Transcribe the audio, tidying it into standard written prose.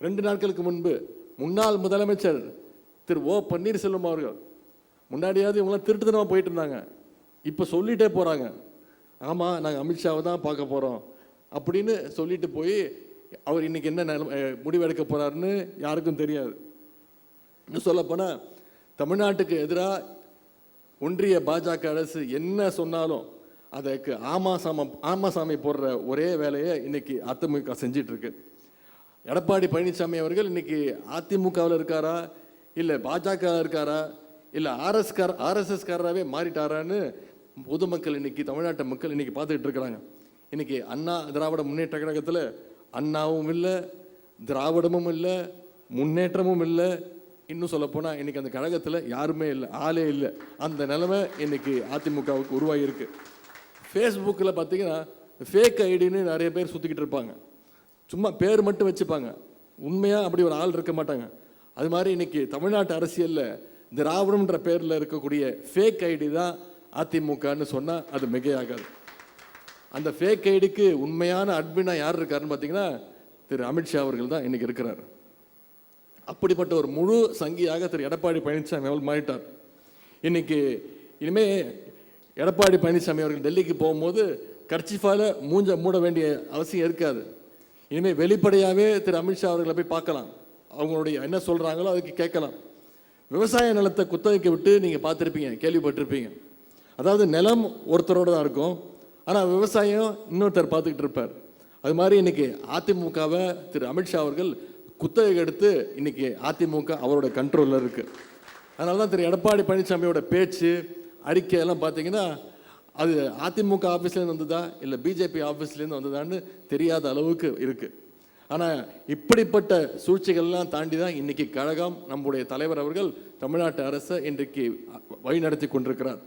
2 நாட்களுக்கு முன்பு முன்னாள் முதலமைச்சர் திரு ஓ பன்னீர்செல்வம் அவர்கள், முன்னாடியாவது இவங்களாம் திருட்டுத்தனமாக போயிட்டு இருந்தாங்க, இப்போ சொல்லிட்டே போகிறாங்க, ஆமாம் நாங்கள் அமித்ஷாவை தான் பார்க்க போகிறோம் அப்படின்னு சொல்லிட்டு போய் அவர் இன்னைக்கு என்ன முடிவெடுக்க போகிறாருன்னு யாருக்கும் தெரியாது. இன்னும் சொல்லப்போனால் தமிழ்நாட்டுக்கு எதிராக ஒன்றிய பாஜக அரசு என்ன சொன்னாலும் அதுக்கு ஆமாசாமி போடுற ஒரே வேலையை இன்னைக்கு அதிமுக செஞ்சிட்டு இருக்கு. எடப்பாடி பழனிசாமி அவர்கள் இன்னைக்கு அதிமுகவில் இருக்காரா, இல்லை பாஜக இருக்காரா, இல்லை ஆர்எஸ்எஸ்காரராகவே மாறிட்டாரான்னு பொதுமக்கள் இன்னைக்கு, தமிழ்நாட்டு மக்கள் இன்னைக்கு பார்த்துக்கிட்டு இருக்கிறாங்க. இன்னைக்கு அண்ணா திராவிட முன்னேற்ற கழகத்தில் அண்ணாவும் இல்லை, திராவிடமும் இல்லை, முன்னேற்றமும் இல்லை, இன்னும் சொல்லப்போனால் இன்னைக்கு அந்த கழகத்தில் யாருமே இல்லை, ஆளே இல்லை. அந்த நிலைமை இன்னைக்கு அதிமுகவுக்கு உருவாகியிருக்கு. ஃபேஸ்புக்கில் பார்த்தீங்கன்னா ஃபேக் ஐடின்னு நிறைய பேர் சுற்றிக்கிட்டு இருப்பாங்க, சும்மா பேர் மட்டும் வச்சுப்பாங்க, உண்மையாக அப்படி ஒரு ஆள் இருக்க மாட்டாங்க. அது மாதிரி இன்னைக்கு தமிழ்நாட்டு அரசியலில் திராவிடம்ன்ற பேரில் இருக்கக்கூடிய ஃபேக் ஐடி தான் அதிமுகன்னு சொன்னால் அது மிகையாகாது. அந்த ஃபேக் ஐடிக்கு உண்மையான அட்மினா யார் இருக்காருன்னு பார்த்தீங்கன்னா திரு அமித்ஷா அவர்கள் தான் இன்னைக்கு இருக்கிறார். அப்படிப்பட்ட ஒரு முழு சங்கியாக திரு எடப்பாடி பழனிசாமி அவர்கள் மாறிட்டார். இன்னைக்கு இனிமே எடப்பாடி பழனிசாமி அவர்கள் டெல்லிக்கு போகும்போது கர்ச்சிஃபால மூஞ்ச மூட வேண்டிய அவசியம் இருக்காது. இனிமேல் வெளிப்படையாகவே திரு அமித்ஷா அவர்களை போய் பார்க்கலாம், அவங்களுடைய என்ன சொல்கிறாங்களோ அதுக்கு கேட்கலாம். விவசாய நிலத்தை குத்தகைக்கு விட்டு நீங்கள் பார்த்துருப்பீங்க, கேள்விப்பட்டிருப்பீங்க. அதாவது நிலம் ஒருத்தரோடு தான் இருக்கும், ஆனால் விவசாயம் இன்னொருத்தர் பார்த்துக்கிட்டு இருப்பார். அது மாதிரி இன்னைக்கு அதிமுகவை திரு அமித்ஷா அவர்கள் குத்தகை எடுத்து இன்னைக்கு அதிமுக அவரோட கண்ட்ரோலில் இருக்குது. அதனால தான் திரு எடப்பாடி பழனிசாமியோட பேச்சு அறிக்கை எல்லாம் பார்த்தீங்கன்னா அது அதிமுக ஆஃபீஸ்லேருந்து வந்ததா இல்லை பிஜேபி ஆஃபீஸ்லேருந்து வந்ததான்னு தெரியாத அளவுக்கு இருக்குது. ஆனால் இப்படிப்பட்ட சூழ்ச்சிகள்லாம் தாண்டி தான் இன்றைக்கி கழகம், நம்முடைய தலைவர் அவர்கள் தமிழ்நாட்டு அரசை இன்றைக்கு வழிநடத்தி கொண்டிருக்கிறார்.